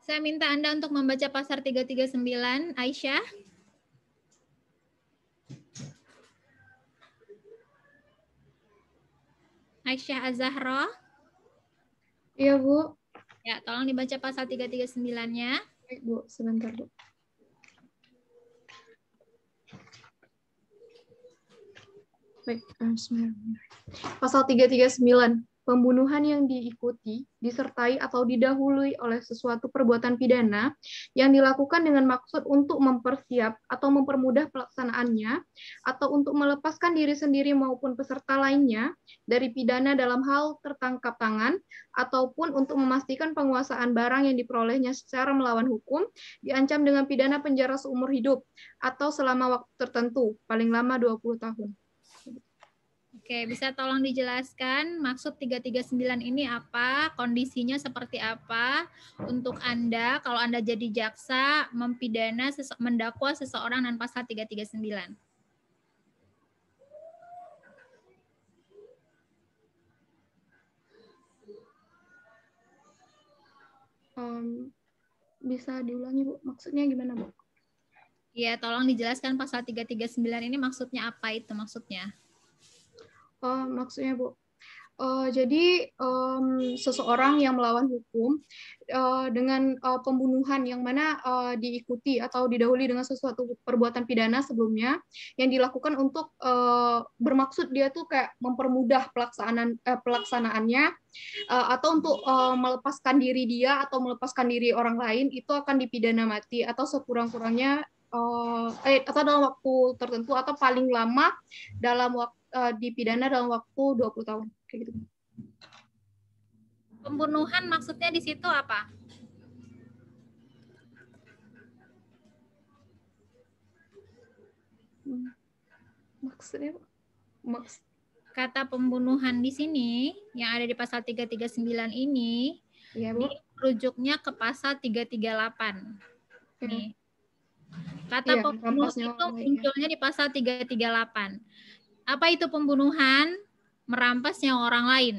Saya minta Anda untuk membaca pasal 339, Aisyah. Aisyah Az-Zahra. Iya, Bu. Ya, tolong dibaca pasal 339-nya. Baik, Bu. Sebentar, Bu. Baik, pasal 339. Pembunuhan yang diikuti, disertai atau didahului oleh sesuatu perbuatan pidana yang dilakukan dengan maksud untuk mempersiap atau mempermudah pelaksanaannya atau untuk melepaskan diri sendiri maupun peserta lainnya dari pidana dalam hal tertangkap tangan ataupun untuk memastikan penguasaan barang yang diperolehnya secara melawan hukum diancam dengan pidana penjara seumur hidup atau selama waktu tertentu, paling lama 20 tahun. Oke, bisa tolong dijelaskan maksud 339 ini apa, kondisinya seperti apa untuk Anda kalau Anda jadi jaksa mempidana mendakwa seseorang dengan pasal 339. Bisa diulangi, Bu? Maksudnya gimana, Bu? Iya, tolong dijelaskan pasal 339 ini maksudnya apa itu maksudnya? Maksudnya, Bu, jadi seseorang yang melawan hukum dengan pembunuhan yang mana diikuti atau didahului dengan sesuatu perbuatan pidana sebelumnya yang dilakukan untuk bermaksud dia tuh kayak mempermudah pelaksanaannya atau untuk melepaskan diri dia atau melepaskan diri orang lain, itu akan dipidana mati atau sekurang-kurangnya atau dalam waktu tertentu atau paling lama dalam waktu dipidana dalam waktu 20 tahun kayak gitu. Pembunuhan maksudnya di situ apa? Maksudnya kata pembunuhan di sini yang ada di pasal 339 ini ya, Bu. Rujuknya ke pasal 338. Nih. Kata iya, pembunuhan itu munculnya di pasal 338. Apa itu pembunuhan? Merampas nyawa orang lain.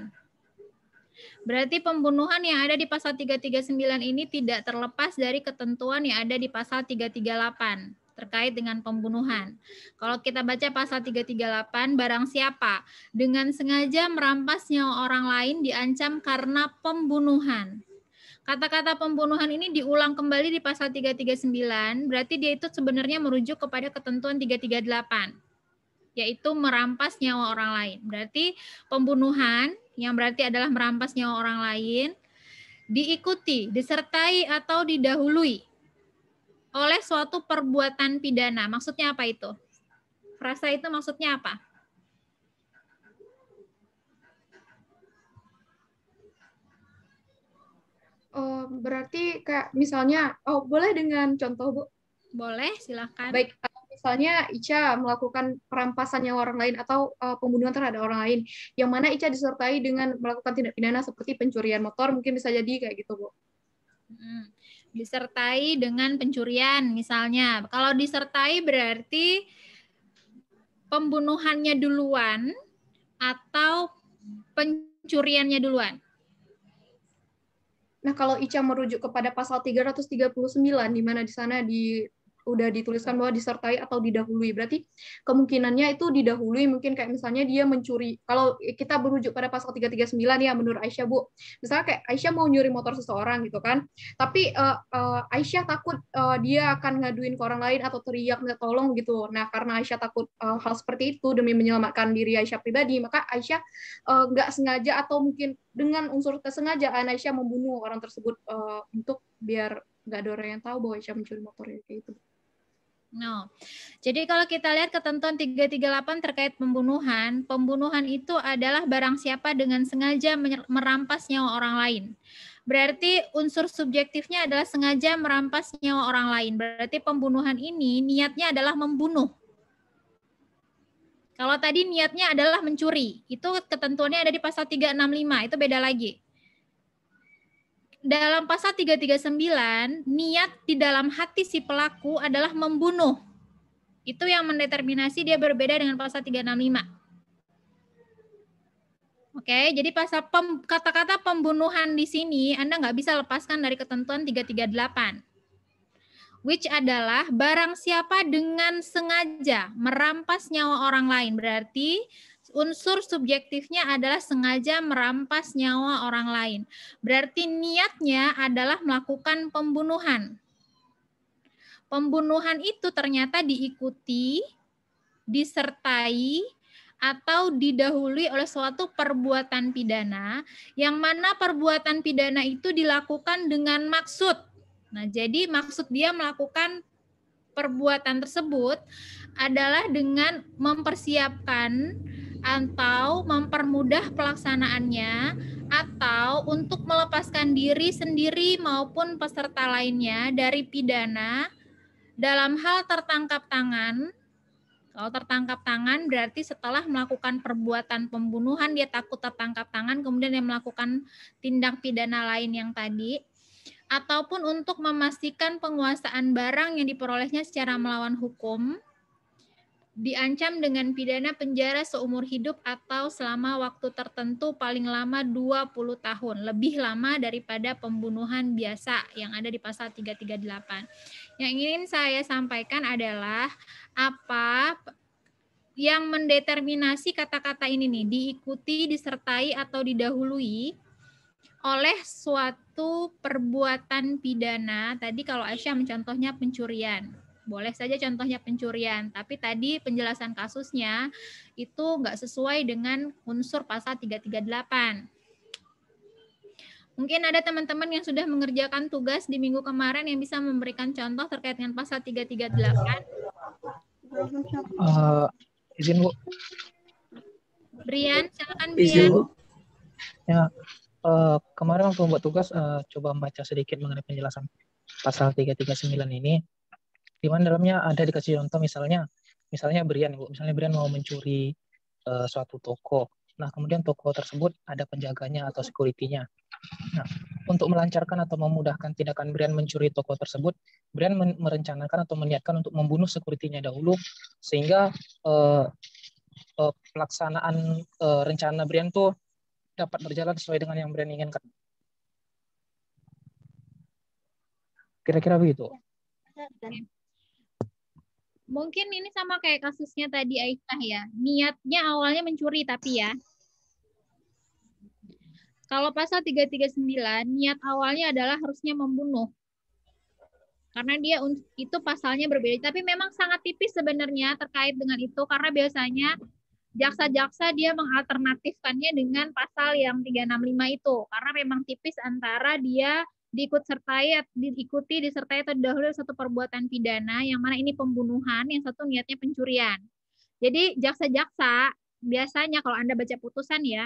Berarti pembunuhan yang ada di pasal 339 ini tidak terlepas dari ketentuan yang ada di pasal 338 terkait dengan pembunuhan. Kalau kita baca pasal 338, barang siapa dengan sengaja merampas nyawa orang lain diancam karena pembunuhan. Kata-kata pembunuhan ini diulang kembali di pasal 339, berarti dia itu sebenarnya merujuk kepada ketentuan 338, yaitu merampas nyawa orang lain. Berarti pembunuhan yang berarti adalah merampas nyawa orang lain diikuti, disertai atau didahului oleh suatu perbuatan pidana. Maksudnya apa itu? Frasa itu maksudnya apa? Berarti kayak misalnya, boleh dengan contoh, Bu? Boleh, silakan. Baik, misalnya Ica melakukan perampasan nyawa orang lain atau pembunuhan terhadap orang lain, yang mana Ica disertai dengan melakukan tindak pidana seperti pencurian motor, mungkin bisa jadi kayak gitu, Bu. Disertai dengan pencurian misalnya. Kalau disertai berarti pembunuhannya duluan atau pencuriannya duluan. Nah, kalau Ica merujuk kepada pasal 339, di mana di sana udah dituliskan bahwa disertai atau didahului. Berarti kemungkinannya itu didahului, mungkin kayak misalnya dia mencuri. Kalau kita berujuk pada pasal 339 ya menurut Aisyah, Bu. Misalnya kayak Aisyah mau nyuri motor seseorang gitu kan. Tapi Aisyah takut dia akan ngaduin ke orang lain atau teriak minta tolong gitu. Nah, karena Aisyah takut hal seperti itu demi menyelamatkan diri Aisyah pribadi, maka Aisyah nggak sengaja atau mungkin dengan unsur kesengajaan Aisyah membunuh orang tersebut untuk biar nggak ada orang yang tahu bahwa Aisyah mencuri motor kayak itu. No. Jadi kalau kita lihat ketentuan 338 terkait pembunuhan, pembunuhan itu adalah barang siapa dengan sengaja merampas nyawa orang lain. Berarti unsur subjektifnya adalah sengaja merampas nyawa orang lain. Berarti pembunuhan ini niatnya adalah membunuh. Kalau tadi niatnya adalah mencuri, itu ketentuannya ada di pasal 365, itu beda lagi. Dalam pasal 339, niat di dalam hati si pelaku adalah membunuh. Itu yang mendeterminasi dia berbeda dengan pasal 365. Oke, jadi pasal kata-kata pembunuhan di sini Anda nggak bisa lepaskan dari ketentuan 338. Which adalah barang siapa dengan sengaja merampas nyawa orang lain. Berarti unsur subjektifnya adalah sengaja merampas nyawa orang lain. Berarti niatnya adalah melakukan pembunuhan. Pembunuhan itu ternyata diikuti, disertai, atau didahului oleh suatu perbuatan pidana, yang mana perbuatan pidana itu dilakukan dengan maksud. Nah, jadi maksud dia melakukan perbuatan tersebut adalah dengan mempersiapkan atau mempermudah pelaksanaannya, atau untuk melepaskan diri sendiri maupun peserta lainnya dari pidana dalam hal tertangkap tangan. Kalau tertangkap tangan berarti setelah melakukan perbuatan pembunuhan dia takut tertangkap tangan, kemudian dia melakukan tindak pidana lain yang tadi, ataupun untuk memastikan penguasaan barang yang diperolehnya secara melawan hukum, diancam dengan pidana penjara seumur hidup atau selama waktu tertentu paling lama 20 tahun, lebih lama daripada pembunuhan biasa yang ada di pasal 338. Yang ingin saya sampaikan adalah apa yang mendeterminasi kata-kata ini nih, diikuti, disertai, atau didahului oleh suatu perbuatan pidana. Tadi kalau Aisyah mencontohnya pencurian. Boleh saja contohnya pencurian, tapi tadi penjelasan kasusnya itu nggak sesuai dengan unsur pasal 338. Mungkin ada teman-teman yang sudah mengerjakan tugas di minggu kemarin yang bisa memberikan contoh terkait dengan pasal 338. Izin Bu. Brian, silakan Izin Brian. Bu. Ya, kemarin waktu membuat tugas coba membaca sedikit mengenai penjelasan pasal 339 ini, di mana dalamnya ada dikasih contoh misalnya Brian Bu, misalnya Brian mau mencuri suatu toko. Nah, kemudian toko tersebut ada penjaganya atau security-nya. Nah, untuk melancarkan atau memudahkan tindakan Brian mencuri toko tersebut, Brian merencanakan atau meniatkan untuk membunuh security-nya dahulu, sehingga pelaksanaan rencana Brian tuh dapat berjalan sesuai dengan yang Brian inginkan. Kira-kira begitu. Mungkin ini sama kayak kasusnya tadi Aisyah ya. Niatnya awalnya mencuri tapi ya. Kalau pasal 339, niat awalnya adalah harusnya membunuh. Karena dia itu pasalnya berbeda. Tapi memang sangat tipis sebenarnya terkait dengan itu. Karena biasanya jaksa-jaksa dia mengalternatifkannya dengan pasal yang 365 itu. Karena memang tipis antara dia diikuti, disertai atau didahului satu perbuatan pidana, yang mana ini pembunuhan, yang satu niatnya pencurian. Jadi jaksa-jaksa biasanya kalau Anda baca putusan ya,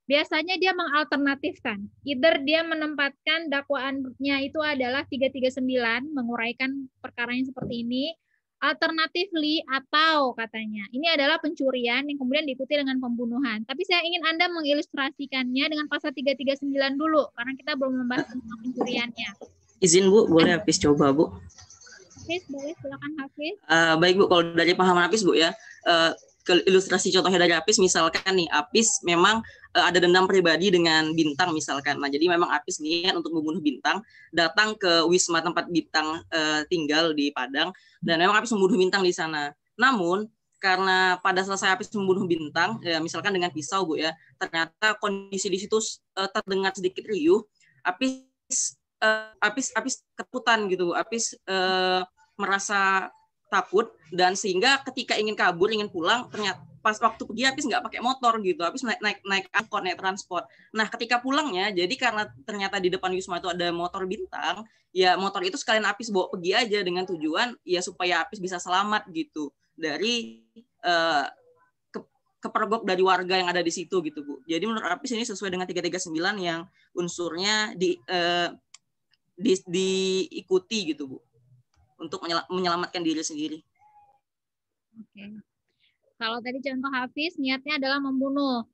biasanya dia mengalternatifkan. Either dia menempatkan dakwaannya itu adalah 339, menguraikan perkaranya seperti ini, alternatively, atau katanya ini adalah pencurian yang kemudian diikuti dengan pembunuhan. Tapi saya ingin Anda mengilustrasikannya dengan pasal 339 dulu, karena kita belum membahas tentang pencuriannya. Izin Bu, boleh Hafiz coba Bu? Hafiz, boleh, silakan Hafiz. Baik Bu, kalau dari pahaman Hafiz Bu ya, ke ilustrasi contohnya dari Hafiz, misalkan nih, Hafiz memang ada dendam pribadi dengan Bintang misalkan. Nah, jadi memang Hafiz niat untuk membunuh Bintang, datang ke Wisma tempat Bintang tinggal di Padang, dan memang Hafiz membunuh Bintang di sana. Namun, karena pada selesai Hafiz membunuh Bintang, ya, misalkan dengan pisau Bu ya, ternyata kondisi di situ terdengar sedikit riuh, Hafiz ketakutan gitu, Hafiz merasa takut, dan sehingga ketika ingin kabur, ingin pulang, ternyata pas waktu pergi Hafiz nggak pakai motor gitu, Hafiz naik angkot, naik transport. Nah, ketika pulangnya, jadi karena ternyata di depan Wisma itu ada motor Bintang, ya motor itu sekalian Hafiz bawa pergi aja dengan tujuan ya supaya Hafiz bisa selamat gitu dari kepergok dari warga yang ada di situ gitu Bu. Jadi menurut Hafiz ini sesuai dengan 339 yang unsurnya diikuti gitu Bu, untuk menyelamatkan diri sendiri. Oke. Kalau tadi contoh Hafiz, niatnya adalah membunuh.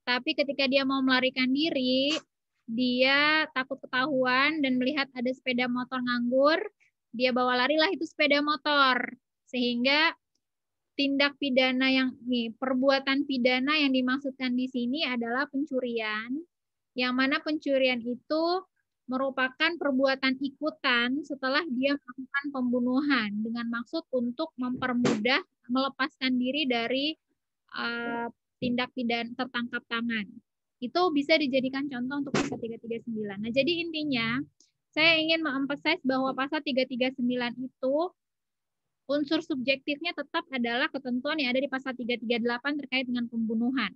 Tapi ketika dia mau melarikan diri, dia takut ketahuan dan melihat ada sepeda motor nganggur, dia bawa larilah itu sepeda motor. Sehingga tindak pidana perbuatan pidana yang dimaksudkan di sini adalah pencurian, yang mana pencurian itu merupakan perbuatan ikutan setelah dia melakukan pembunuhan dengan maksud untuk mempermudah melepaskan diri dari tindak pidana tertangkap tangan. Itu bisa dijadikan contoh untuk pasal 339. Nah, jadi intinya saya ingin mengemphasize bahwa pasal 339 itu unsur subjektifnya tetap adalah ketentuan yang ada di pasal 338 terkait dengan pembunuhan,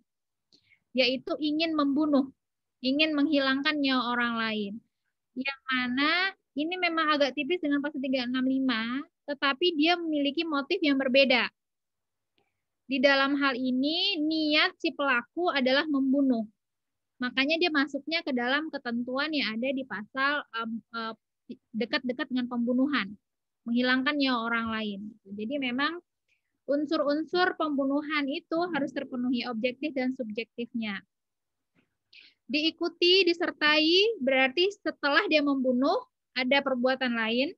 yaitu ingin membunuh, ingin menghilangkan nyawa orang lain. Yang mana ini memang agak tipis dengan pasal 365, tetapi dia memiliki motif yang berbeda. Di dalam hal ini, niat si pelaku adalah membunuh. Makanya dia masuknya ke dalam ketentuan yang ada di pasal dekat-dekat dengan pembunuhan, menghilangkan nyawa orang lain. Jadi memang unsur-unsur pembunuhan itu harus terpenuhi objektif dan subjektifnya. Diikuti, disertai, berarti setelah dia membunuh ada perbuatan lain.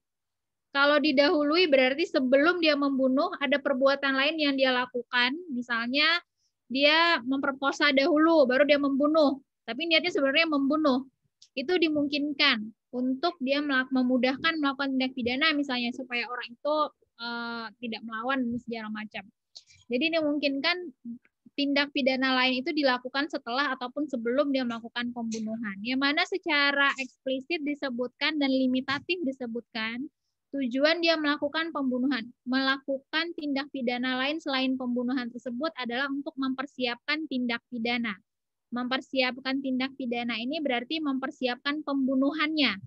Kalau didahului berarti sebelum dia membunuh ada perbuatan lain yang dia lakukan. Misalnya dia memperkosa dahulu, baru dia membunuh. Tapi niatnya sebenarnya membunuh. Itu dimungkinkan untuk dia memudahkan melakukan tindak pidana, misalnya supaya orang itu tidak melawan dan segala macam. Jadi dimungkinkan tindak pidana lain itu dilakukan setelah ataupun sebelum dia melakukan pembunuhan. Yang mana secara eksplisit disebutkan dan limitatif disebutkan tujuan dia melakukan pembunuhan, melakukan tindak pidana lain selain pembunuhan tersebut adalah untuk mempersiapkan tindak pidana. Mempersiapkan tindak pidana ini berarti mempersiapkan pembunuhannya.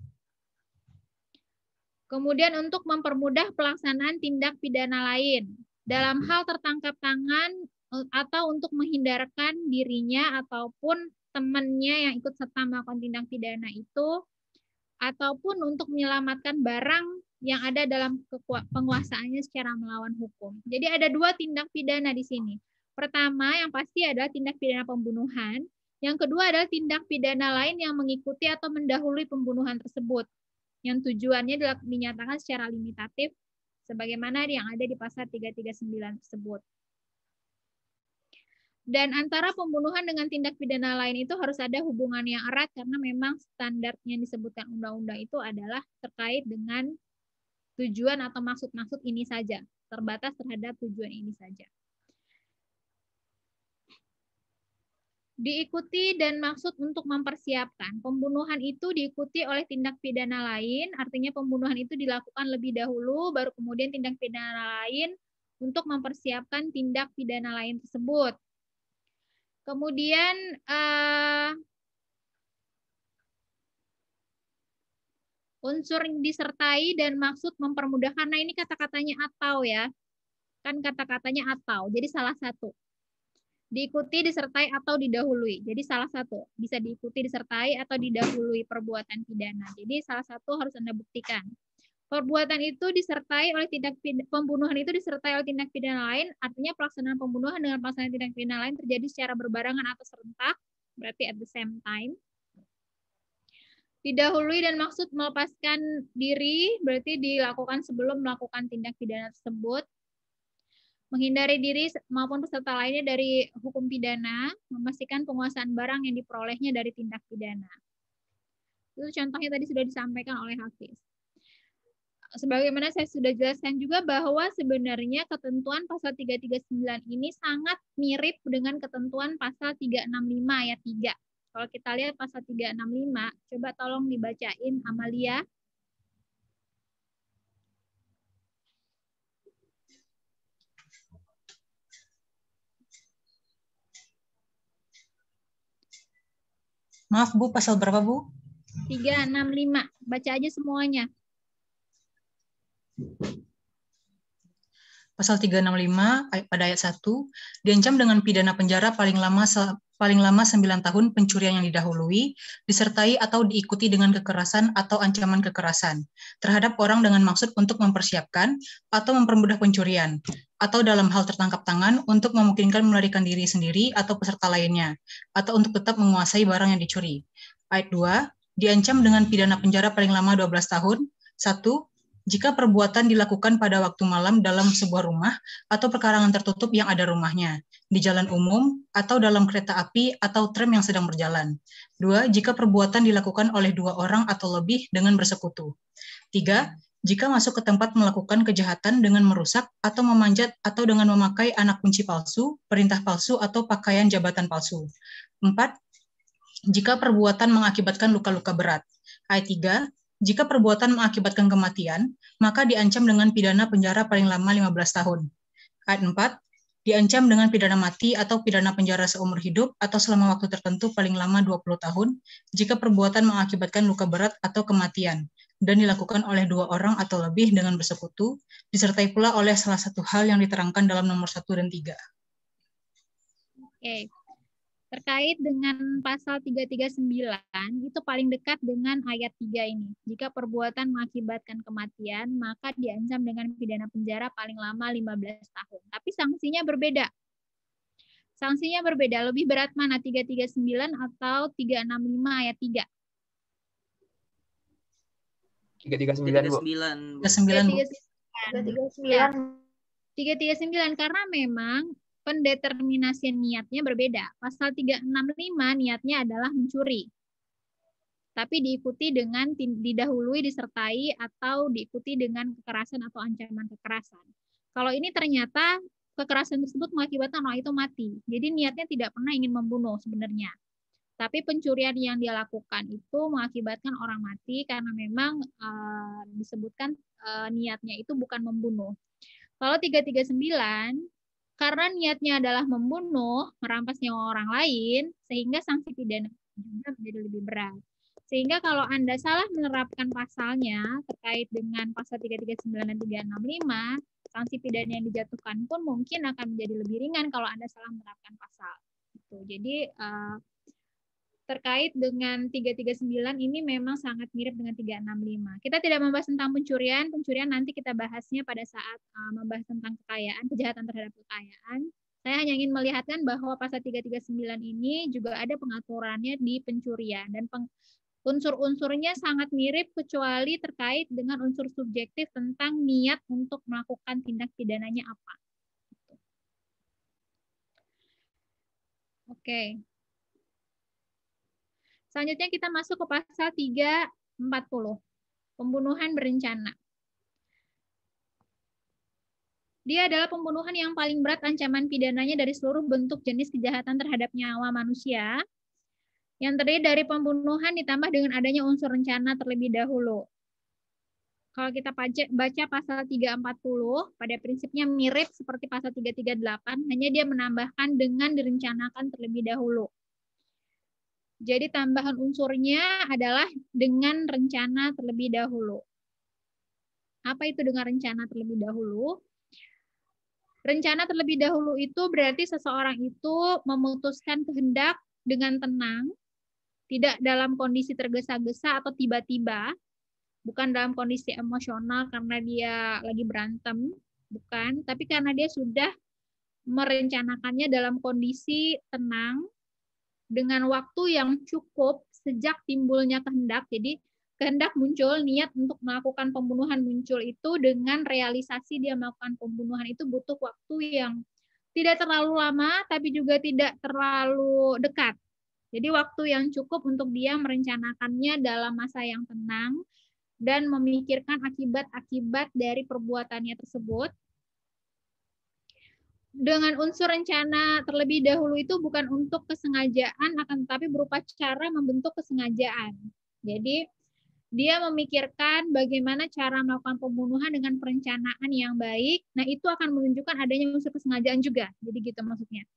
Kemudian untuk mempermudah pelaksanaan tindak pidana lain. Dalam hal tertangkap tangan atau untuk menghindarkan dirinya ataupun temannya yang ikut serta melakukan tindak pidana itu, ataupun untuk menyelamatkan barang yang ada dalam penguasaannya secara melawan hukum. Jadi ada dua tindak pidana di sini. Pertama yang pasti adalah tindak pidana pembunuhan. Yang kedua adalah tindak pidana lain yang mengikuti atau mendahului pembunuhan tersebut, yang tujuannya dinyatakan secara limitatif, sebagaimana yang ada di pasal 339 tersebut. Dan antara pembunuhan dengan tindak pidana lain itu harus ada hubungan yang erat, karena memang standar yang disebutkan undang-undang itu adalah terkait dengan tujuan atau maksud-maksud ini saja, terbatas terhadap tujuan ini saja. Diikuti dan maksud untuk mempersiapkan. Pembunuhan itu diikuti oleh tindak pidana lain, artinya pembunuhan itu dilakukan lebih dahulu, baru kemudian tindak pidana lain untuk mempersiapkan tindak pidana lain tersebut. Kemudian unsur disertai dan maksud mempermudah, karena ini kata-katanya atau ya, kan kata-katanya atau, jadi salah satu. Diikuti, disertai, atau didahului. Jadi salah satu. Bisa diikuti, disertai, atau didahului perbuatan pidana. Jadi salah satu harus Anda buktikan. Perbuatan itu disertai oleh pembunuhan itu disertai oleh tindak pidana lain, artinya pelaksanaan pembunuhan dengan pelaksanaan tindak pidana lain terjadi secara berbarengan atau serentak, berarti at the same time. Didahului dan maksud melepaskan diri, berarti dilakukan sebelum melakukan tindak pidana tersebut. Menghindari diri maupun peserta lainnya dari hukum pidana, memastikan penguasaan barang yang diperolehnya dari tindak pidana. Itu contohnya tadi sudah disampaikan oleh Hafiz. Sebagaimana saya sudah jelaskan juga bahwa sebenarnya ketentuan pasal 339 ini sangat mirip dengan ketentuan pasal 365 ayat 3. Kalau kita lihat pasal 365, coba tolong dibacain Amalia. Maaf Bu, pasal berapa Bu? 365. Baca aja semuanya. Pasal 365 pada ayat 1, diancam dengan pidana penjara paling lama 9 tahun pencurian yang didahului, disertai atau diikuti dengan kekerasan atau ancaman kekerasan terhadap orang dengan maksud untuk mempersiapkan atau mempermudah pencurian, atau dalam hal tertangkap tangan untuk memungkinkan melarikan diri sendiri atau peserta lainnya, atau untuk tetap menguasai barang yang dicuri. Ayat 2, diancam dengan pidana penjara paling lama 12 tahun, 1. jika perbuatan dilakukan pada waktu malam dalam sebuah rumah atau perkarangan tertutup yang ada rumahnya, di jalan umum, atau dalam kereta api atau tram yang sedang berjalan. 2. Jika perbuatan dilakukan oleh 2 orang atau lebih dengan bersekutu. 3. Jika masuk ke tempat melakukan kejahatan dengan merusak atau memanjat atau dengan memakai anak kunci palsu, perintah palsu, atau pakaian jabatan palsu. 4. Jika perbuatan mengakibatkan luka-luka berat. Ayat 3. Jika perbuatan mengakibatkan kematian, maka diancam dengan pidana penjara paling lama 15 tahun. Ayat 4. Diancam dengan pidana mati atau pidana penjara seumur hidup atau selama waktu tertentu paling lama 20 tahun jika perbuatan mengakibatkan luka berat atau kematian dan dilakukan oleh 2 orang atau lebih dengan bersekutu, disertai pula oleh salah satu hal yang diterangkan dalam nomor 1 dan 3. Oke. Terkait dengan pasal 339, itu paling dekat dengan ayat 3 ini. Jika perbuatan mengakibatkan kematian, maka diancam dengan pidana penjara paling lama 15 tahun. Tapi sanksinya berbeda. Sanksinya berbeda. Lebih berat mana? 339 atau 365 ayat 3? 339, Bu. 339 karena memang pendeterminasian niatnya berbeda. Pasal 365 niatnya adalah mencuri. Tapi diikuti dengan didahului, disertai, atau diikuti dengan kekerasan atau ancaman kekerasan. Kalau ini ternyata kekerasan tersebut mengakibatkan orang itu mati. Jadi niatnya tidak pernah ingin membunuh sebenarnya. Tapi pencurian yang dia lakukan itu mengakibatkan orang mati karena memang disebutkan niatnya itu bukan membunuh. Kalau 339, karena niatnya adalah membunuh, merampas nyawa orang lain, sehingga sanksi pidana juga menjadi lebih berat. Sehingga kalau Anda salah menerapkan pasalnya terkait dengan pasal 339 dan 365, sanksi pidana yang dijatuhkan pun mungkin akan menjadi lebih ringan kalau Anda salah menerapkan pasal. Gitu. Jadi terkait dengan 339 ini memang sangat mirip dengan 365. Kita tidak membahas tentang pencurian. Pencurian nanti kita bahasnya pada saat membahas tentang kekayaan, kejahatan terhadap kekayaan. Saya hanya ingin melihatkan bahwa pasal 339 ini juga ada pengaturannya di pencurian. Dan unsur-unsurnya sangat mirip kecuali terkait dengan unsur subjektif tentang niat untuk melakukan tindak pidananya apa. Oke. Selanjutnya kita masuk ke pasal 340, pembunuhan berencana. Dia adalah pembunuhan yang paling berat ancaman pidananya dari seluruh bentuk jenis kejahatan terhadap nyawa manusia, yang terdiri dari pembunuhan ditambah dengan adanya unsur rencana terlebih dahulu. Kalau kita baca pasal 340, pada prinsipnya mirip seperti pasal 338, hanya dia menambahkan dengan direncanakan terlebih dahulu. Jadi tambahan unsurnya adalah dengan rencana terlebih dahulu. Apa itu dengan rencana terlebih dahulu? Rencana terlebih dahulu itu berarti seseorang itu memutuskan kehendak dengan tenang, tidak dalam kondisi tergesa-gesa atau tiba-tiba, bukan dalam kondisi emosional karena dia lagi berantem, bukan, tapi karena dia sudah merencanakannya dalam kondisi tenang, dengan waktu yang cukup sejak timbulnya kehendak. Jadi kehendak muncul, niat untuk melakukan pembunuhan muncul itu dengan realisasi dia melakukan pembunuhan itu butuh waktu yang tidak terlalu lama tapi juga tidak terlalu dekat. Jadi waktu yang cukup untuk dia merencanakannya dalam masa yang tenang dan memikirkan akibat-akibat dari perbuatannya tersebut. Dengan unsur rencana terlebih dahulu itu bukan untuk kesengajaan, akan tetapi berupa cara membentuk kesengajaan. Jadi, dia memikirkan bagaimana cara melakukan pembunuhan dengan perencanaan yang baik. Nah, itu akan menunjukkan adanya unsur kesengajaan juga. Jadi, gitu maksudnya.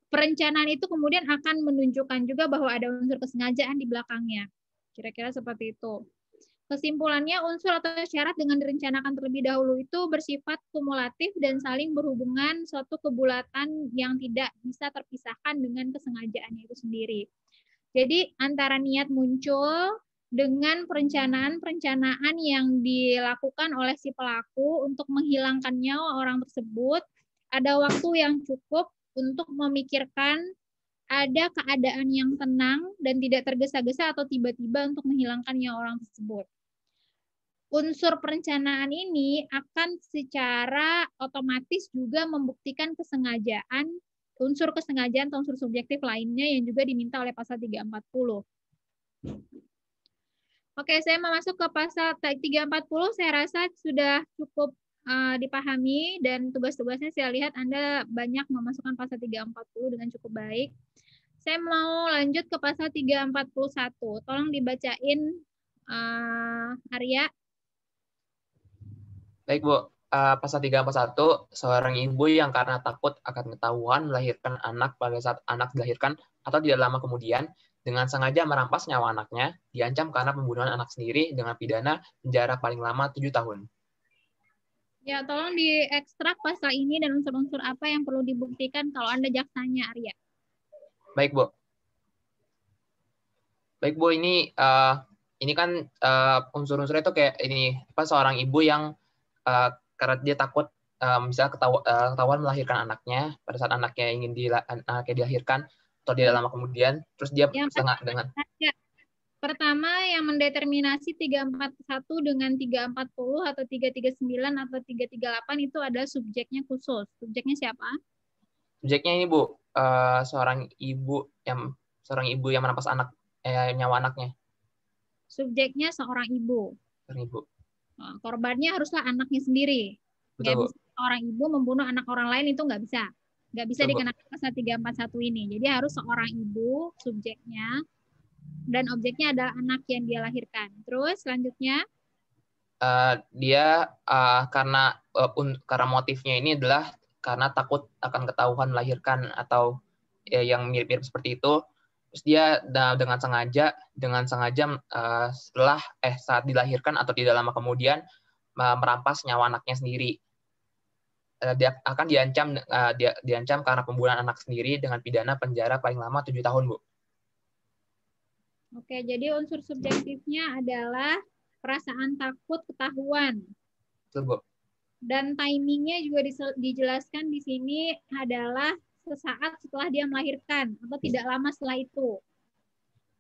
Perencanaan itu kemudian akan menunjukkan juga bahwa ada unsur kesengajaan di belakangnya. Kira-kira seperti itu. Kesimpulannya, unsur atau syarat dengan direncanakan terlebih dahulu itu bersifat kumulatif dan saling berhubungan suatu kebulatan yang tidak bisa terpisahkan dengan kesengajaannya itu sendiri. Jadi, antara niat muncul dengan perencanaan yang dilakukan oleh si pelaku untuk menghilangkan nyawa orang tersebut, ada waktu yang cukup untuk memikirkan ada keadaan yang tenang dan tidak tergesa-gesa atau tiba-tiba untuk menghilangkan nyawa orang tersebut. unsur perencanaan ini akan secara otomatis juga membuktikan kesengajaan, unsur kesengajaan atau unsur subjektif lainnya yang juga diminta oleh pasal 340. Oke, saya mau masuk ke pasal 340. Saya rasa sudah cukup dipahami dan tugas-tugasnya saya lihat Anda banyak memasukkan pasal 340 dengan cukup baik. Saya mau lanjut ke pasal 341. Tolong dibacain Arya. Baik, Bu. Pasal 341, seorang ibu yang karena takut akan ketahuan melahirkan anak pada saat anak dilahirkan atau tidak lama kemudian, dengan sengaja merampas nyawa anaknya, diancam karena pembunuhan anak sendiri dengan pidana penjara paling lama 7 tahun. Ya, tolong diekstrak pasal ini dan unsur-unsur apa yang perlu dibuktikan kalau Anda jaksanya, Arya. Baik, Bu. Baik, Bu, ini kan unsur-unsurnya itu kayak ini, seorang ibu yang karena dia takut misalnya ketahuan melahirkan anaknya pada saat anaknya ingin dilahirkan atau tidak lama kemudian, terus dia setengah dengan pertama yang mendeterminasi 341 dengan 340 atau 339 atau 338 itu ada subjeknya khusus. Subjeknya siapa? Subjeknya ini, Bu, seorang ibu yang merampas nyawa anaknya. Subjeknya seorang ibu. Seorang ibu. Nah, korbannya haruslah anaknya sendiri. Nggak bisa seorang ibu membunuh anak orang lain, itu nggak bisa. Nggak bisa dikenakan pasal 341 ini. Jadi harus seorang ibu subjeknya dan objeknya adalah anak yang dia lahirkan. Terus selanjutnya dia karena motifnya ini adalah karena takut akan ketahuan melahirkan atau yang mirip-mirip seperti itu. Terus dia dengan sengaja setelah saat dilahirkan atau tidak lama kemudian merampas nyawa anaknya sendiri. Dia akan diancam karena pembunuhan anak sendiri dengan pidana penjara paling lama 7 tahun, Bu. Oke, jadi unsur subjektifnya adalah perasaan takut ketahuan. Betul, Bu. Dan timingnya juga dijelaskan di sini adalah sesaat setelah dia melahirkan atau tidak lama setelah itu.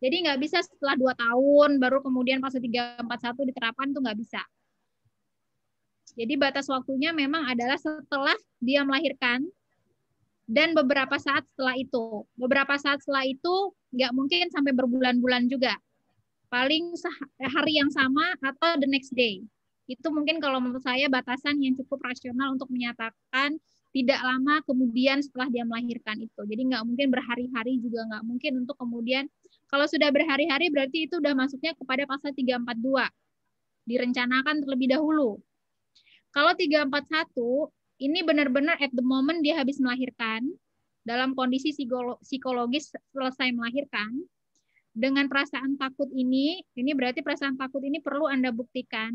Jadi nggak bisa setelah 2 tahun baru kemudian pasal 341 diterapkan, itu nggak bisa. Jadi batas waktunya memang adalah setelah dia melahirkan dan beberapa saat setelah itu. Beberapa saat setelah itu nggak mungkin sampai berbulan-bulan juga. Paling hari yang sama atau the next day. Itu mungkin kalau menurut saya batasan yang cukup rasional untuk menyatakan tidak lama kemudian setelah dia melahirkan itu. Jadi nggak mungkin berhari-hari juga nggak mungkin untuk kemudian, kalau sudah berhari-hari berarti itu udah masuknya kepada pasal 342. Direncanakan terlebih dahulu. Kalau 341, ini benar-benar at the moment dia habis melahirkan, dalam kondisi psikologis selesai melahirkan, dengan perasaan takut ini berarti perasaan takut ini perlu Anda buktikan,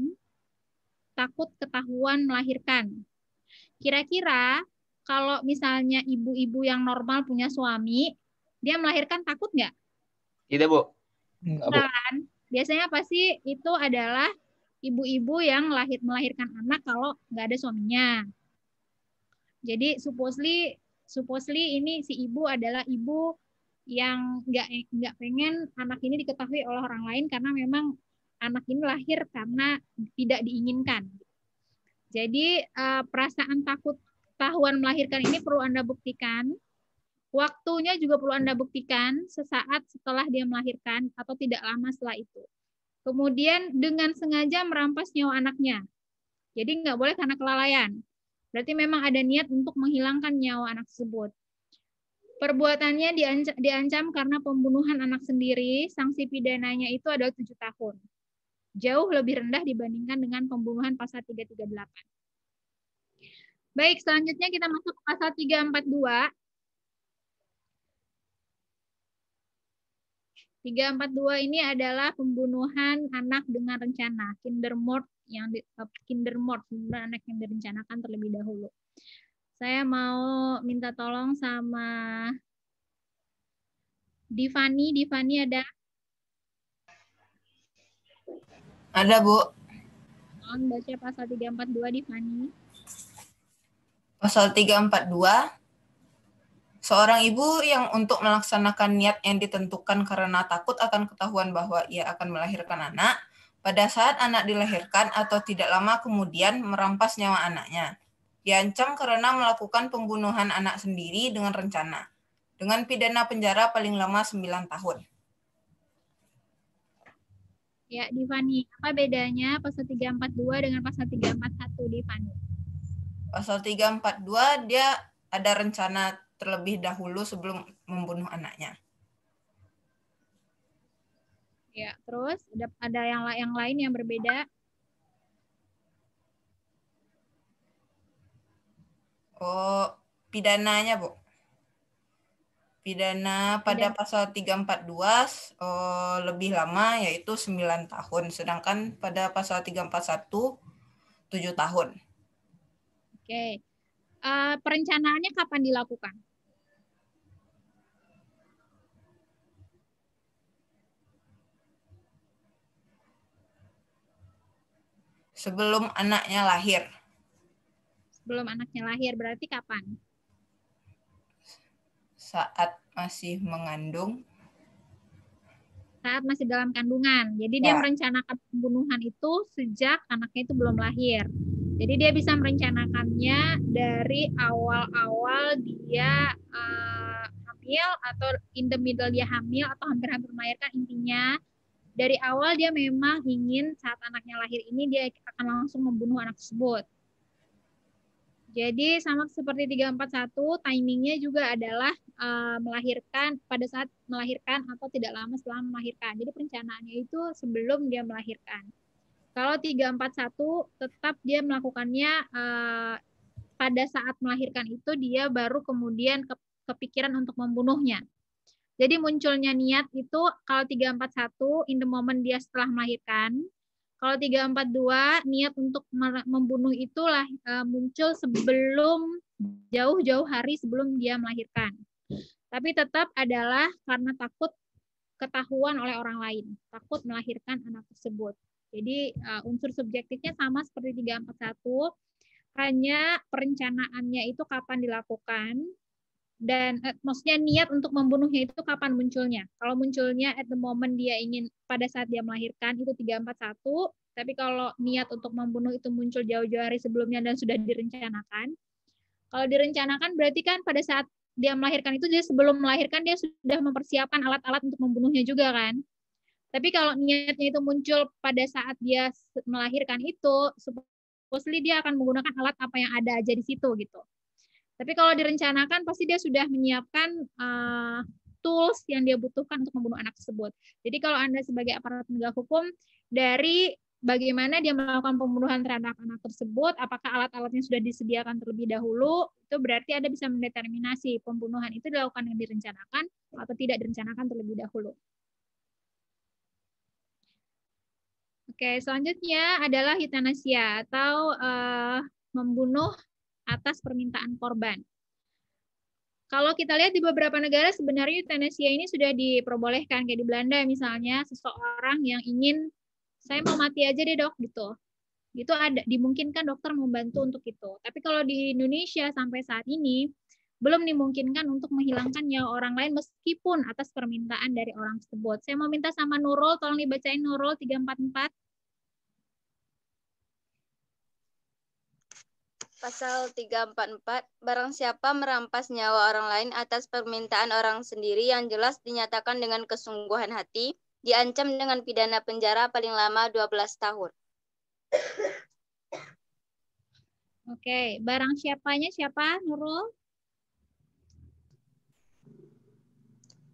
takut ketahuan melahirkan. Kira-kira kalau misalnya ibu-ibu yang normal punya suami, dia melahirkan takut nggak? Tidak, Bu. Enggak kan? Biasanya pasti itu adalah ibu-ibu yang melahirkan anak kalau nggak ada suaminya. Jadi supposedly ini si ibu adalah ibu yang nggak pengen anak ini diketahui oleh orang lain karena memang anak ini lahir karena tidak diinginkan. Jadi perasaan takut ketahuan melahirkan ini perlu Anda buktikan. Waktunya juga perlu Anda buktikan sesaat setelah dia melahirkan atau tidak lama setelah itu. Kemudian dengan sengaja merampas nyawa anaknya. Jadi nggak boleh karena kelalaian. Berarti memang ada niat untuk menghilangkan nyawa anak tersebut. Perbuatannya diancam karena pembunuhan anak sendiri, sanksi pidananya itu adalah 7 tahun. Jauh lebih rendah dibandingkan dengan pembunuhan pasal 338. Baik, selanjutnya kita masuk ke pasal 342. 342 ini adalah pembunuhan anak dengan rencana, kindermord, anak yang direncanakan terlebih dahulu. Saya mau minta tolong sama Divani. Divani ada? Ada, Bu. Tolong baca pasal 342, Divani. Pasal 342. Seorang ibu yang untuk melaksanakan niat yang ditentukan karena takut akan ketahuan bahwa ia akan melahirkan anak, pada saat anak dilahirkan atau tidak lama kemudian merampas nyawa anaknya. Diancam karena melakukan pembunuhan anak sendiri dengan rencana, dengan pidana penjara paling lama 9 tahun. Ya, Divani, apa bedanya pasal 342 dengan pasal 341, Divani? Pasal 342 dia ada rencana terlebih dahulu sebelum membunuh anaknya. Ya, terus ada yang lain yang berbeda? Oh, pidananya, Bu. Pidana pada pasal 342 lebih lama, yaitu 9 tahun. Sedangkan pada pasal 341, 7 tahun. Oke. Perencanaannya kapan dilakukan? Sebelum anaknya lahir. Sebelum anaknya lahir, berarti kapan? Saat masih mengandung. Saat masih dalam kandungan. Jadi dia merencanakan pembunuhan itu sejak anaknya itu belum lahir. Jadi dia bisa merencanakannya dari awal-awal dia hamil atau in the middle dia hamil atau hampir-hampir melahirkan. Intinya dari awal dia memang ingin saat anaknya lahir ini dia akan langsung membunuh anak tersebut. Jadi sama seperti 341, timingnya juga adalah melahirkan pada saat melahirkan atau tidak lama setelah melahirkan. Jadi perencanaannya itu sebelum dia melahirkan. Kalau 341 tetap dia melakukannya pada saat melahirkan itu dia baru kemudian kepikiran untuk membunuhnya. Jadi munculnya niat itu kalau 341 in the moment dia setelah melahirkan. Kalau 342 niat untuk membunuh itulah muncul sebelum jauh-jauh hari sebelum dia melahirkan. Tapi tetap adalah karena takut ketahuan oleh orang lain, takut melahirkan anak tersebut. Jadi unsur subjektifnya sama seperti 341, hanya perencanaannya itu kapan dilakukan dan maksudnya niat untuk membunuhnya itu kapan munculnya. Kalau munculnya at the moment dia ingin pada saat dia melahirkan itu 341, tapi kalau niat untuk membunuh itu muncul jauh-jauh hari sebelumnya dan sudah direncanakan. Kalau direncanakan berarti kan pada saat dia melahirkan itu dia sebelum melahirkan dia sudah mempersiapkan alat-alat untuk membunuhnya juga kan. Tapi kalau niatnya itu muncul pada saat dia melahirkan itu, supposedly dia akan menggunakan alat apa yang ada aja di situ gitu. Tapi kalau direncanakan pasti dia sudah menyiapkan tools yang dia butuhkan untuk membunuh anak tersebut. Jadi kalau Anda sebagai aparat penegak hukum, dari bagaimana dia melakukan pembunuhan terhadap anak tersebut, apakah alat-alatnya sudah disediakan terlebih dahulu, itu berarti Anda bisa mendeterminasi pembunuhan itu dilakukan dengan direncanakan atau tidak direncanakan terlebih dahulu. Oke, selanjutnya adalah eutanasia atau membunuh atas permintaan korban. Kalau kita lihat di beberapa negara sebenarnya eutanasia ini sudah diperbolehkan, kayak di Belanda misalnya, seseorang yang ingin saya mau mati aja deh dok gitu. Itu ada dimungkinkan dokter membantu untuk itu. Tapi kalau di Indonesia sampai saat ini belum dimungkinkan untuk menghilangkan nyawa orang lain meskipun atas permintaan dari orang tersebut. Saya mau minta sama Nurul, tolong dibacain Nurul 344. Pasal 344, barang siapa merampas nyawa orang lain atas permintaan orang sendiri yang jelas dinyatakan dengan kesungguhan hati, diancam dengan pidana penjara paling lama 12 tahun. Oke, barang siapanya siapa, Nurul?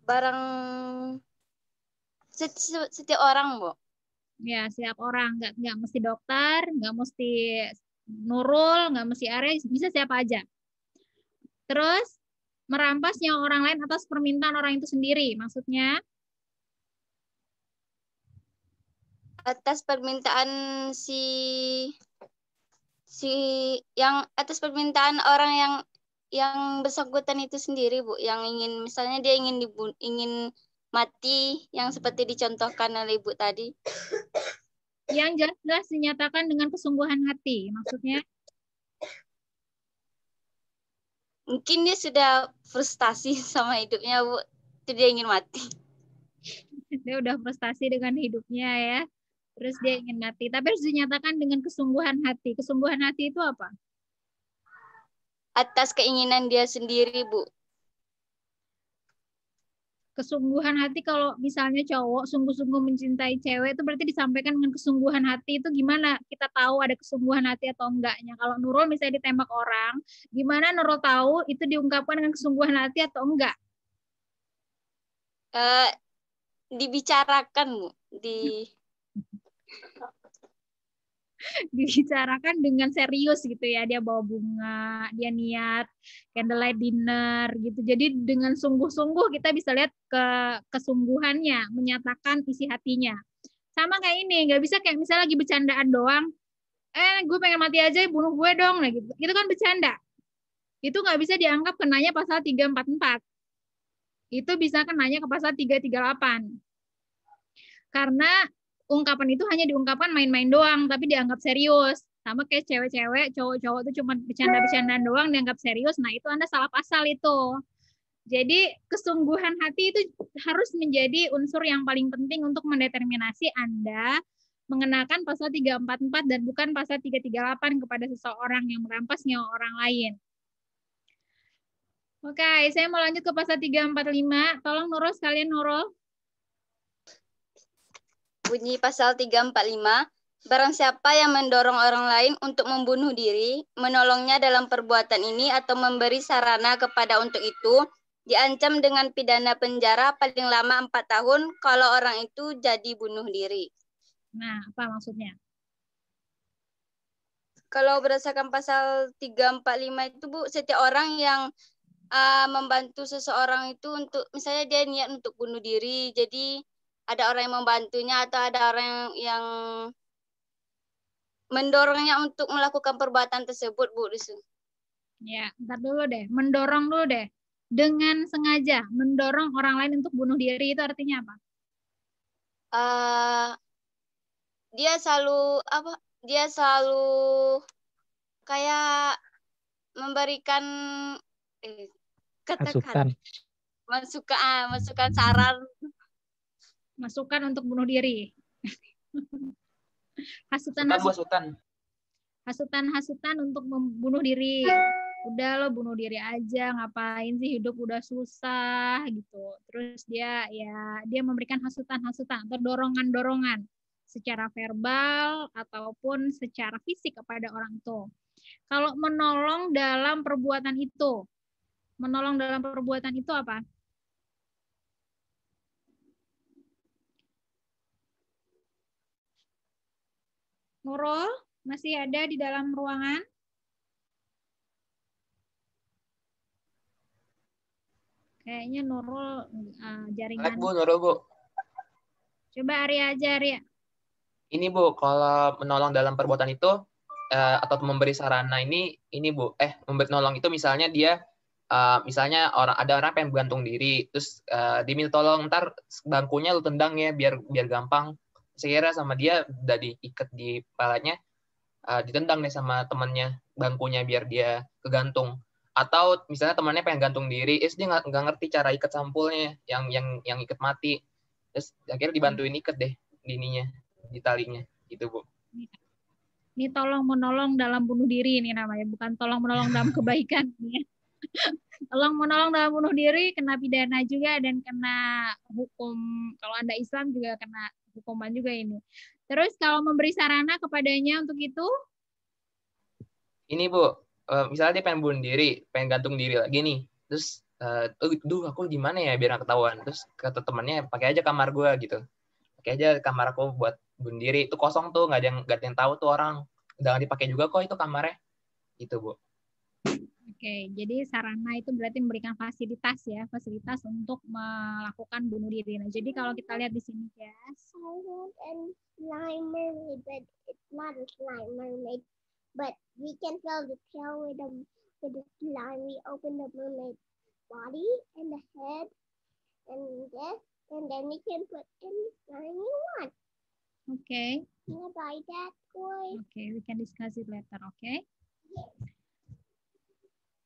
Barang setiap orang, Bu. Ya, setiap orang, nggak mesti dokter, nggak mesti Nurul, nggak mesti Arya, bisa siapa aja. Terus merampas nyawa orang lain atas permintaan orang itu sendiri, maksudnya? Atas permintaan yang atas permintaan orang yang bersangkutan itu sendiri, Bu, yang ingin misalnya dia ingin mati yang seperti dicontohkan oleh Ibu tadi. Yang jelas-jelas dinyatakan dengan kesungguhan hati, maksudnya? Mungkin dia sudah frustasi sama hidupnya, Bu. Jadi dia ingin mati. Dia udah frustasi dengan hidupnya ya. Terus dia ingin mati, tapi harus dinyatakan dengan kesungguhan hati. Kesungguhan hati itu apa? Atas keinginan dia sendiri, Bu. Kesungguhan hati kalau misalnya cowok sungguh-sungguh mencintai cewek itu berarti disampaikan dengan kesungguhan hati. Itu gimana kita tahu ada kesungguhan hati atau enggaknya? Kalau Nurul misalnya ditembak orang, gimana Nurul tahu itu diungkapkan dengan kesungguhan hati atau enggak? Dibicarakan, Bu. Dibicarakan dengan serius gitu ya, dia bawa bunga, dia niat candlelight dinner gitu. Jadi dengan sungguh-sungguh kita bisa lihat kesungguhannya, menyatakan isi hatinya. Sama kayak ini, nggak bisa kayak misalnya lagi bercandaan doang, gue pengen mati aja, bunuh gue dong, nah gitu. Itu kan bercanda. Itu nggak bisa dianggap kenanya pasal 344. Itu bisa kenanya ke pasal 338. Karena ungkapan itu hanya diungkapkan main-main doang, tapi dianggap serius. Sama kayak cewek-cewek, cowok-cowok itu cuma bercanda-bercandaan doang, dianggap serius. Nah, itu Anda salah pasal itu. Jadi, kesungguhan hati itu harus menjadi unsur yang paling penting untuk mendeterminasi Anda mengenakan pasal 344 dan bukan pasal 338 kepada seseorang yang merampas nyawa orang lain. Oke, saya mau lanjut ke pasal 345. Tolong Nurul, sekalian Nurul. Bunyi pasal 345, barang siapa yang mendorong orang lain untuk membunuh diri, menolongnya dalam perbuatan ini atau memberi sarana kepada untuk itu, diancam dengan pidana penjara paling lama 4 tahun kalau orang itu jadi bunuh diri. Nah, apa maksudnya? Kalau berdasarkan pasal 345 itu, Bu, setiap orang yang membantu seseorang itu untuk, misalnya dia niat untuk bunuh diri, jadi ada orang yang membantunya atau ada orang yang mendorongnya untuk melakukan perbuatan tersebut, Bu. Ya, ntar dulu deh. Mendorong dulu deh. Dengan sengaja mendorong orang lain untuk bunuh diri itu artinya apa? Dia selalu kayak memberikan masukan. Masukan saran. Masukan untuk bunuh diri. Hasutan untuk membunuh diri. Udah lo bunuh diri aja, ngapain sih hidup udah susah gitu. Terus dia memberikan hasutan-hasutan atau dorongan-dorongan secara verbal ataupun secara fisik kepada orang itu. Kalau menolong dalam perbuatan itu apa? Nurul, masih ada di dalam ruangan? Kayaknya Nurul jaringan. Bu, Nurul, Bu. Coba Arya aja, Arya. Ini, Bu, kalau menolong dalam perbuatan itu atau memberi sarana ini Bu, menolong itu misalnya dia misalnya ada orang pengen gantung diri, terus diminta tolong, ntar bangkunya lu tendang ya biar gampang. Sekira sama dia udah diikat di kepalanya, ditendang deh sama temannya bangkunya biar dia kegantung. Atau misalnya temannya pengen gantung diri, dia nggak ngerti cara ikat sampulnya, yang ikat mati, terus akhirnya dibantuin ikat deh di talinya, gitu Bu. Ini tolong menolong dalam bunuh diri ini namanya, bukan tolong menolong dalam kebaikan. Tolong menolong dalam bunuh diri kena pidana juga dan kena hukum. Kalau Anda Islam juga kena hukuman juga ini. Terus kalau memberi sarana kepadanya untuk itu? Ini Bu, misalnya dia pengen bunuh diri, pengen gantung diri lagi nih. Terus, aku gimana ya biar gak ketahuan. Terus kata temannya, pakai aja kamar gue gitu. Pakai aja kamar aku buat bunuh diri. Itu kosong tuh, nggak ada yang tahu tuh orang. Udah dipakai juga kok itu kamarnya. Gitu Bu. Oke, jadi sarana itu berarti memberikan fasilitas ya, fasilitas untuk melakukan bunuh diri. Nah, jadi kalau kita lihat di sini ya, silent and slime mermaid, but it's not a slime mermaid, but we can fill the tail with the slime. We open the mermaid body and the head and this, and then we can put in the slime we want. Okay. Can I buy that, boy? Okay, we can discuss it later. Okay. Yes.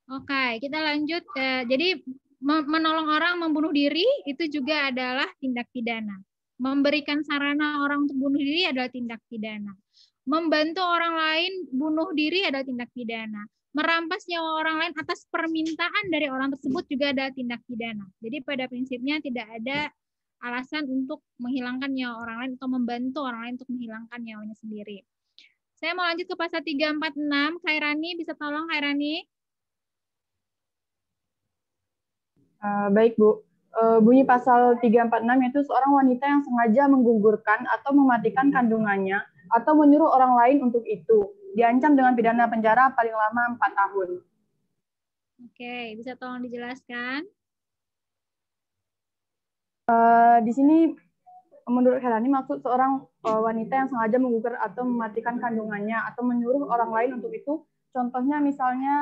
Oke, kita lanjut. Jadi menolong orang membunuh diri itu juga adalah tindak pidana. Memberikan sarana orang untuk bunuh diri adalah tindak pidana. Membantu orang lain bunuh diri adalah tindak pidana. Merampas nyawa orang lain atas permintaan dari orang tersebut juga adalah tindak pidana. Jadi pada prinsipnya tidak ada alasan untuk menghilangkan nyawa orang lain atau membantu orang lain untuk menghilangkan nyawanya sendiri. Saya mau lanjut ke pasal 346. Khairani, bisa tolong Khairani? Baik, Bu. Bunyi pasal 346 yaitu seorang wanita yang sengaja menggugurkan atau mematikan kandungannya atau menyuruh orang lain untuk itu diancam dengan pidana penjara paling lama 4 tahun. Oke, bisa tolong dijelaskan? Di sini menurut Helani maksud seorang wanita yang sengaja menggugur atau mematikan kandungannya atau menyuruh orang lain untuk itu. Contohnya misalnya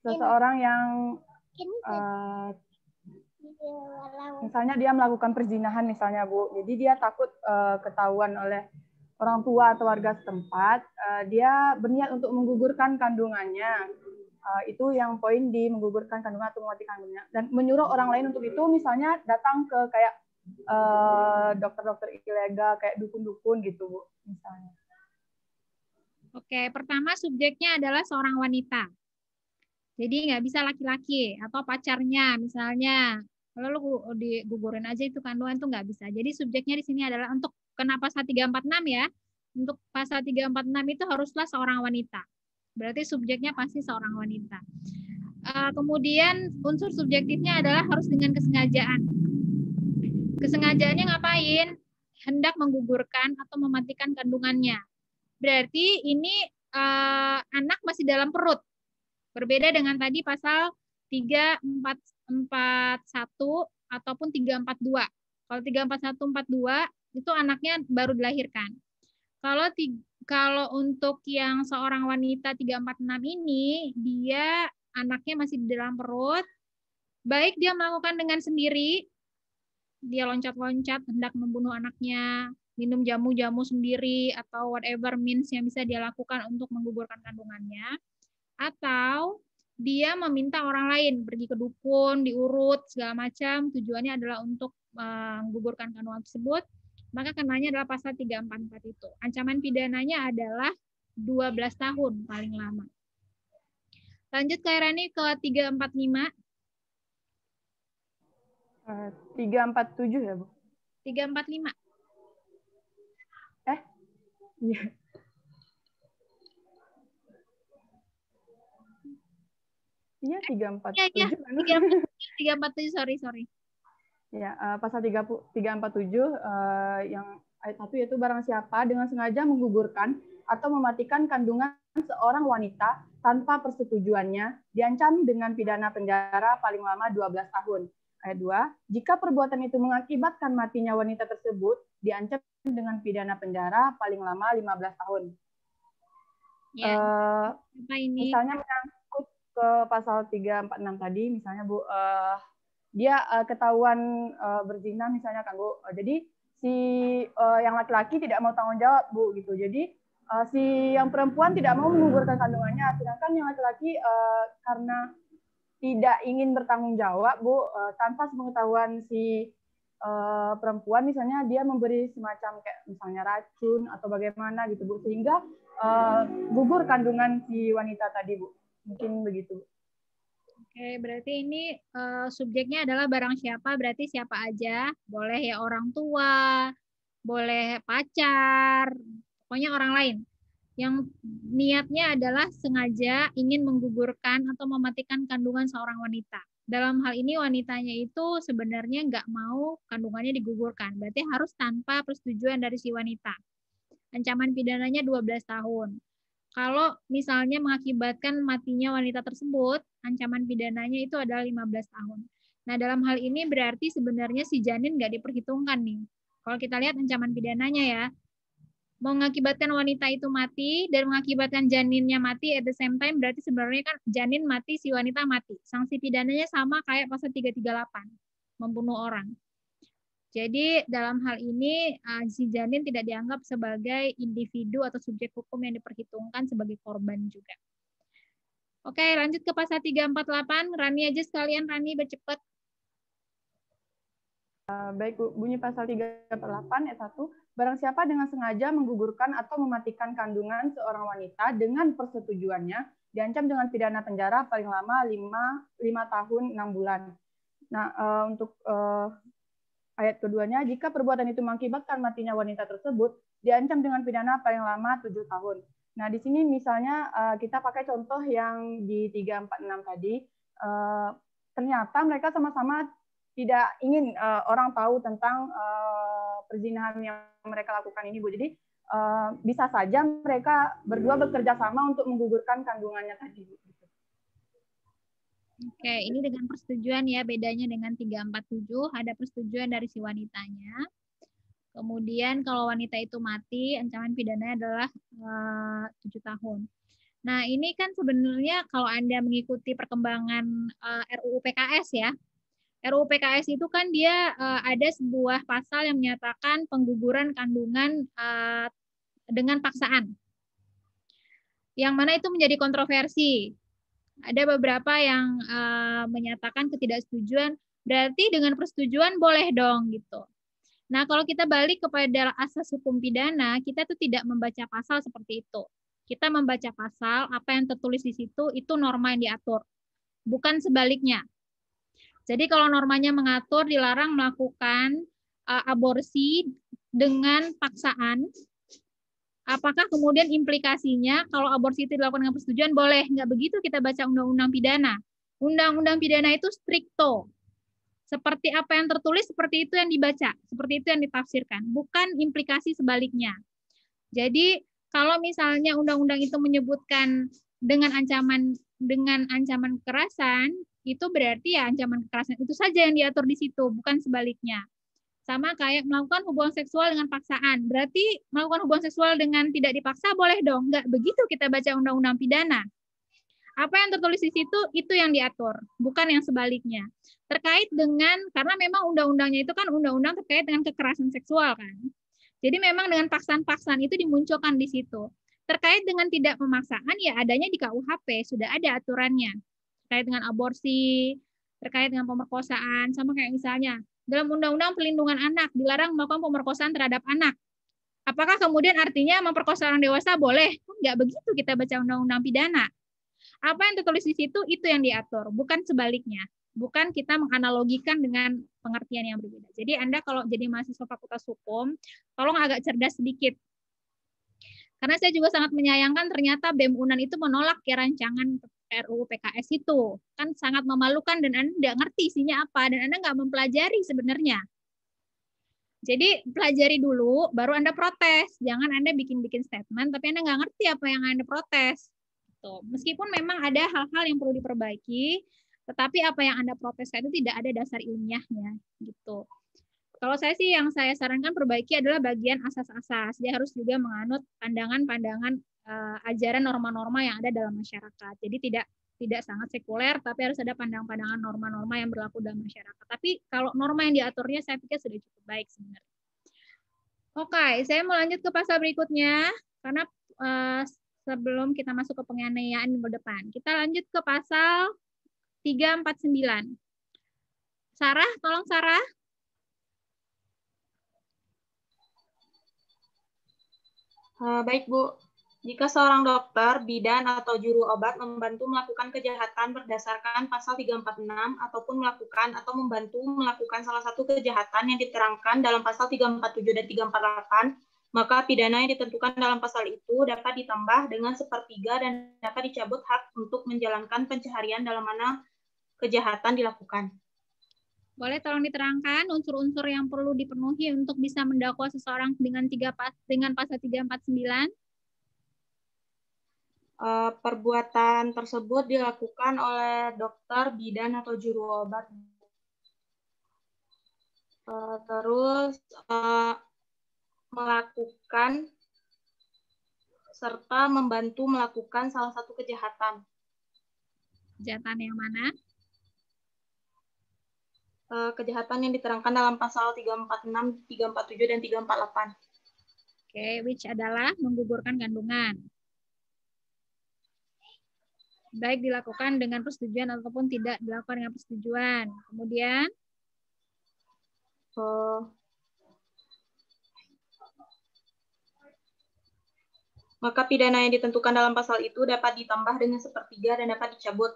seseorang yang misalnya dia melakukan perzinahan misalnya, Bu. Jadi dia takut ketahuan oleh orang tua atau warga setempat, dia berniat untuk menggugurkan kandungannya. Itu yang poin di menggugurkan kandungan atau mematikan kandungannya. Dan menyuruh orang lain untuk itu misalnya datang ke kayak dokter-dokter ilegal, kayak dukun-dukun gitu, Bu, misalnya. Oke, pertama subjeknya adalah seorang wanita. Jadi nggak bisa laki-laki atau pacarnya misalnya. Lalu digugurin aja itu kandungan itu nggak bisa. Jadi subjeknya di sini adalah untuk kenapa pasal 346 ya. Untuk pasal 346 itu haruslah seorang wanita. Berarti subjeknya pasti seorang wanita. Kemudian unsur subjektifnya adalah harus dengan kesengajaan. Kesengajaannya ngapain? Hendak menggugurkan atau mematikan kandungannya. Berarti ini anak masih dalam perut. Berbeda dengan tadi pasal 341 ataupun 342. Kalau 341-42 itu anaknya baru dilahirkan. Kalau untuk yang seorang wanita 346 ini, dia anaknya masih di dalam perut, baik dia melakukan dengan sendiri, dia loncat-loncat hendak membunuh anaknya, minum jamu-jamu sendiri, atau whatever means yang bisa dia lakukan untuk menggugurkan kandungannya, atau dia meminta orang lain, pergi ke dukun, diurut, segala macam, tujuannya adalah untuk menggugurkan kandungan tersebut, maka kenanya adalah pasal 344 itu. Ancaman pidananya adalah 12 tahun paling lama. Lanjut ke Irani ke 345. 347 ya, Bu? 345. Iya. Iya, 347. 347, sorry. Ya, pasal 347 yang ayat 1 yaitu barang siapa dengan sengaja menggugurkan atau mematikan kandungan seorang wanita tanpa persetujuannya diancam dengan pidana penjara paling lama 12 tahun. Ayat 2, jika perbuatan itu mengakibatkan matinya wanita tersebut diancam dengan pidana penjara paling lama 15 tahun. Ya, apa ini? Misalnya menyangkut ke pasal 346 tadi, misalnya Bu, dia ketahuan berzina misalnya kan, Bu. Jadi si yang laki-laki tidak mau tanggung jawab, Bu, gitu. Jadi si yang perempuan tidak mau menggugurkan kandungannya, sedangkan yang laki-laki karena tidak ingin bertanggung jawab, Bu, tanpa sepengetahuan si perempuan misalnya dia memberi semacam kayak misalnya racun atau bagaimana gitu, Bu, sehingga gugur kandungan si wanita tadi, Bu. Mungkin begitu, Bu. Oke, berarti ini subjeknya adalah barang siapa, berarti siapa aja, boleh ya orang tua, boleh pacar, pokoknya orang lain. Yang niatnya adalah sengaja ingin menggugurkan atau mematikan kandungan seorang wanita. Dalam hal ini wanitanya itu sebenarnya nggak mau kandungannya digugurkan, berarti harus tanpa persetujuan dari si wanita. Ancaman pidananya 12 tahun. Kalau misalnya mengakibatkan matinya wanita tersebut, ancaman pidananya itu adalah 15 tahun. Nah, dalam hal ini berarti sebenarnya si janin nggak diperhitungkan nih. Kalau kita lihat ancaman pidananya ya, mengakibatkan wanita itu mati dan mengakibatkan janinnya mati at the same time, berarti sebenarnya kan janin mati, si wanita mati. Sanksi pidananya sama kayak pasal 338, membunuh orang. Jadi dalam hal ini si janin tidak dianggap sebagai individu atau subjek hukum yang diperhitungkan sebagai korban juga. Oke, lanjut ke pasal 348. Rani aja sekalian, Rani bercepat. Baik, Bu. Bunyi pasal 348 ayat 1, barang siapa dengan sengaja menggugurkan atau mematikan kandungan seorang wanita dengan persetujuannya, diancam dengan pidana penjara paling lama 5 tahun 6 bulan. Nah, untuk ayat keduanya, jika perbuatan itu mengakibatkan matinya wanita tersebut, diancam dengan pidana paling lama 7 tahun. Nah, di sini misalnya kita pakai contoh yang di 346 tadi, ternyata mereka sama-sama tidak ingin orang tahu tentang perzinahan yang mereka lakukan ini, Bu. Jadi bisa saja mereka berdua bekerja sama untuk menggugurkan kandungannya tadi, Bu. Oke, ini dengan persetujuan ya, bedanya dengan 347, ada persetujuan dari si wanitanya. Kemudian kalau wanita itu mati, ancaman pidananya adalah 7 tahun. Nah, ini kan sebenarnya kalau Anda mengikuti perkembangan RUU PKS ya, RUU PKS itu kan dia ada sebuah pasal yang menyatakan pengguguran kandungan dengan paksaan. Yang mana itu menjadi kontroversi. Ada beberapa yang menyatakan ketidaksetujuan, berarti dengan persetujuan boleh dong gitu. Nah, kalau kita balik kepada asas hukum pidana, kita tuh tidak membaca pasal seperti itu. Kita membaca pasal, apa yang tertulis di situ, itu norma yang diatur. Bukan sebaliknya. Jadi kalau normanya mengatur dilarang melakukan aborsi dengan paksaan, apakah kemudian implikasinya kalau aborsi itu dilakukan dengan persetujuan boleh? Nggak begitu kita baca undang-undang pidana. Undang-undang pidana itu strikto. Seperti apa yang tertulis, seperti itu yang dibaca. Seperti itu yang ditafsirkan. Bukan implikasi sebaliknya. Jadi kalau misalnya undang-undang itu menyebutkan dengan ancaman kekerasan, itu berarti ya ancaman kekerasan itu saja yang diatur di situ, bukan sebaliknya. Sama kayak melakukan hubungan seksual dengan paksaan. Berarti melakukan hubungan seksual dengan tidak dipaksa boleh dong. Enggak begitu kita baca undang-undang pidana. Apa yang tertulis di situ, itu yang diatur. Bukan yang sebaliknya. Terkait dengan, karena memang undang-undangnya itu kan undang-undang terkait dengan kekerasan seksual kan. Jadi memang dengan paksaan-paksaan itu dimunculkan di situ. Terkait dengan tidak pemaksaan, ya adanya di KUHP, sudah ada aturannya. Terkait dengan aborsi, terkait dengan pemerkosaan, sama kayak misalnya, dalam Undang-Undang Perlindungan Anak, dilarang melakukan pemerkosaan terhadap anak. Apakah kemudian artinya memperkosa orang dewasa boleh? Enggak begitu kita baca undang-undang pidana. Apa yang tertulis di situ, itu yang diatur, bukan sebaliknya. Bukan kita menganalogikan dengan pengertian yang berbeda. Jadi Anda kalau jadi mahasiswa Fakultas Hukum, tolong agak cerdas sedikit. Karena saya juga sangat menyayangkan ternyata BEM UNAN itu menolak ya rancangan RUU PKS itu. Kan sangat memalukan dan Anda tidak ngerti isinya apa, dan Anda nggak mempelajari sebenarnya. Jadi pelajari dulu, baru Anda protes. Jangan Anda bikin-bikin statement, tapi Anda nggak ngerti apa yang Anda protes. Tuh. Meskipun memang ada hal-hal yang perlu diperbaiki, tetapi apa yang Anda proteskan itu tidak ada dasar ilmiahnya. Gitu. Kalau saya sih yang saya sarankan perbaiki adalah bagian asas-asas. Dia harus juga menganut pandangan-pandangan ajaran norma-norma yang ada dalam masyarakat. Jadi tidak sangat sekuler, tapi harus ada pandangan-pandangan norma-norma yang berlaku dalam masyarakat. Tapi kalau norma yang diaturnya saya pikir sudah cukup baik sebenarnya. Oke, saya mau lanjut ke pasal berikutnya karena sebelum kita masuk ke penganiayaan minggu depan. Kita lanjut ke pasal 349. Sarah, tolong Sarah. Baik, Bu. Jika seorang dokter, bidan, atau juru obat membantu melakukan kejahatan berdasarkan pasal 346 ataupun melakukan atau membantu melakukan salah satu kejahatan yang diterangkan dalam pasal 347 dan 348, maka pidana yang ditentukan dalam pasal itu dapat ditambah dengan 1/3 dan dapat dicabut hak untuk menjalankan pencaharian dalam mana kejahatan dilakukan. Boleh tolong diterangkan unsur-unsur yang perlu dipenuhi untuk bisa mendakwa seseorang dengan pasal 349? Perbuatan tersebut dilakukan oleh dokter, bidan, atau juru obat. Terus melakukan serta membantu melakukan salah satu kejahatan. Kejahatan yang mana? Kejahatan yang diterangkan dalam pasal 346, 347, dan 348. Oke, which adalah menggugurkan kandungan. Baik dilakukan dengan persetujuan ataupun tidak dilakukan dengan persetujuan. Kemudian Maka pidana yang ditentukan dalam pasal itu dapat ditambah dengan 1/3 dan dapat dicabut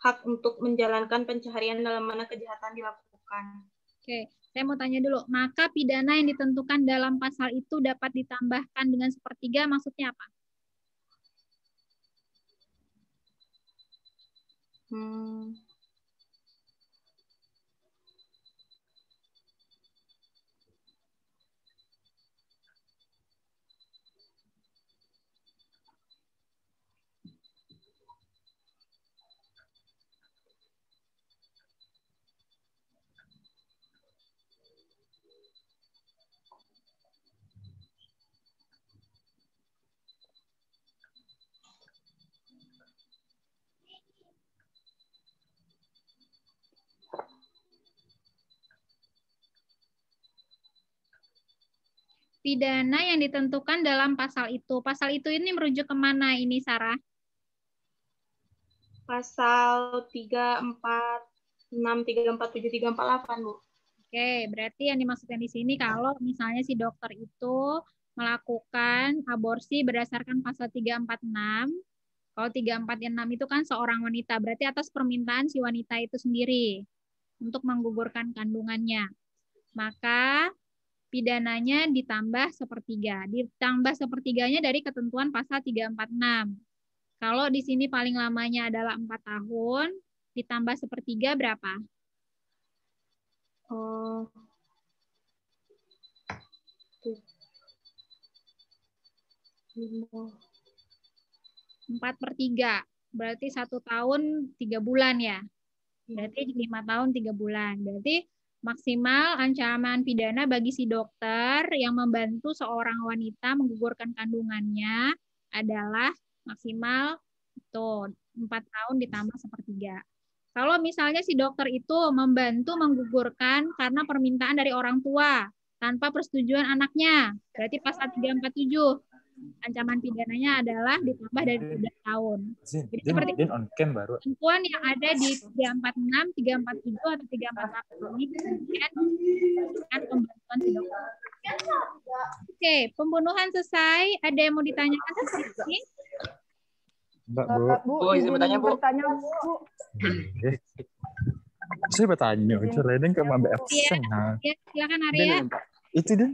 hak untuk menjalankan pencaharian dalam mana kejahatan dilakukan. Oke, saya mau tanya dulu. Maka pidana yang ditentukan dalam pasal itu dapat ditambahkan dengan 1/3, maksudnya apa? Pidana yang ditentukan dalam pasal itu. Pasal itu ini merujuk kemana ini, Sarah? Pasal 346, 347, 348, Bu. Oke, berarti yang dimaksudkan di sini kalau misalnya si dokter itu melakukan aborsi berdasarkan pasal 346. Kalau 346 itu kan seorang wanita, berarti atas permintaan si wanita itu sendiri untuk menggugurkan kandungannya. Maka pidananya ditambah 1/3. Ditambah 1/3-nya dari ketentuan pasal 346. Kalau di sini paling lamanya adalah 4 tahun, ditambah 1/3 berapa? 4/3. Berarti 1 tahun 3 bulan ya. Berarti 5 tahun 3 bulan. Berarti maksimal ancaman pidana bagi si dokter yang membantu seorang wanita menggugurkan kandungannya adalah maksimal itu 4 tahun ditambah 1/3. Kalau misalnya si dokter itu membantu menggugurkan karena permintaan dari orang tua tanpa persetujuan anaknya, berarti pasal 347. Ancaman pidananya adalah ditambah dari 12 tahun. Jadi seperti ketentuan yang ada di 346, 347, atau 348 ini kemudian dengan pembantuan si dokter. Oke, pembunuhan selesai. Ada yang mau ditanyakan di sini? Mbak, Bu, izin bertanya, Bu. Saya bertanya, lain ke Mbak absen. Ya, silakan Arya. Itu deh,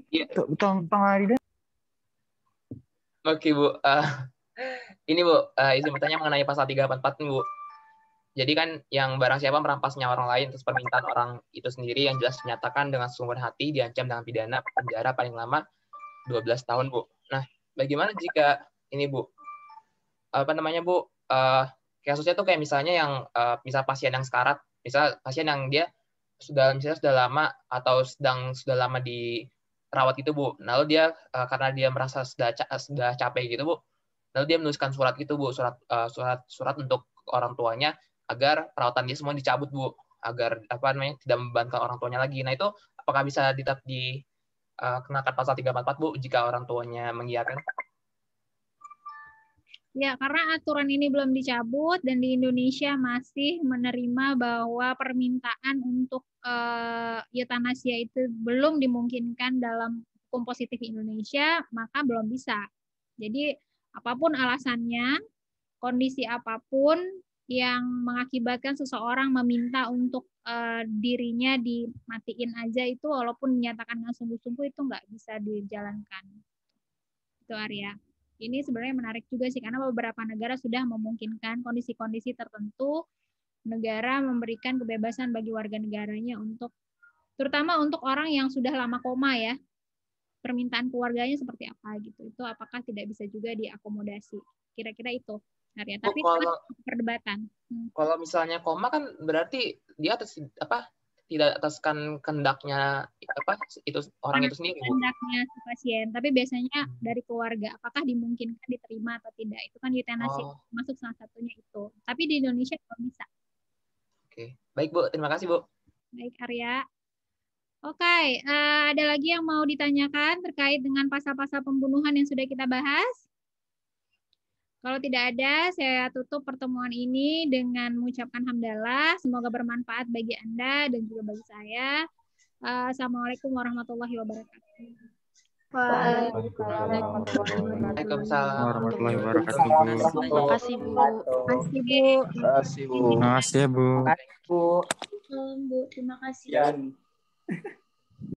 tong hari deh. Oke, Bu. Ini, Bu, izin bertanya mengenai pasal 344 nih, Bu. Jadi kan yang barang siapa merampas nyawa orang lain atas permintaan orang itu sendiri yang jelas dinyatakan dengan sumber hati diancam dengan pidana penjara paling lama 12 tahun, Bu. Nah, bagaimana jika ini, Bu? Apa namanya, Bu? Kasusnya tuh kayak misalnya yang misal pasien yang sekarat, misal pasien yang dia sudah lama atau sudah lama dirawat itu, Bu. Lalu dia karena dia merasa sudah capek gitu, Bu. Lalu dia menuliskan surat gitu, Bu, surat untuk orang tuanya agar perawatan dia semua dicabut, Bu, agar tidak membebankan orang tuanya lagi. Nah, itu apakah bisa dikenakan pasal 344, Bu, jika orang tuanya mengiyakan? Ya, karena aturan ini belum dicabut dan di Indonesia masih menerima bahwa permintaan untuk eutanasia itu belum dimungkinkan dalam hukum positif Indonesia, maka belum bisa. Jadi, apapun alasannya, kondisi apapun yang mengakibatkan seseorang meminta untuk dirinya dimatiin aja itu, walaupun dinyatakan dengan sungguh-sungguh, itu nggak bisa dijalankan. Itu, Arya. Ini sebenarnya menarik juga sih, karena beberapa negara sudah memungkinkan kondisi-kondisi tertentu, negara memberikan kebebasan bagi warga negaranya untuk, terutama untuk orang yang sudah lama koma ya, permintaan keluarganya seperti apa gitu. Itu apakah tidak bisa juga diakomodasi? Kira-kira itu, Arya. Tapi kalau perdebatan. Kalau misalnya koma kan berarti dia tidak ataskan kehendaknya itu orang itu sendiri, Bu. Kehendaknya si pasien, tapi biasanya dari keluarga. Apakah dimungkinkan diterima atau tidak? Itu kan eutanasi masuk salah satunya itu. Tapi di Indonesia belum bisa. Oke, baik, Bu. Terima kasih, Bu. Baik, Arya. Oke, ada lagi yang mau ditanyakan terkait dengan pasal-pasal pembunuhan yang sudah kita bahas? Kalau tidak ada, saya tutup pertemuan ini dengan mengucapkan hamdalah. Semoga bermanfaat bagi Anda dan juga bagi saya. Assalamualaikum warahmatullahi wabarakatuh. Waalaikumsalam warahmatullahi wabarakatuh, Bu. Terima kasih, Bu. Terima kasih, Bu. Terima kasih ya, Bu. Bu, terima kasih.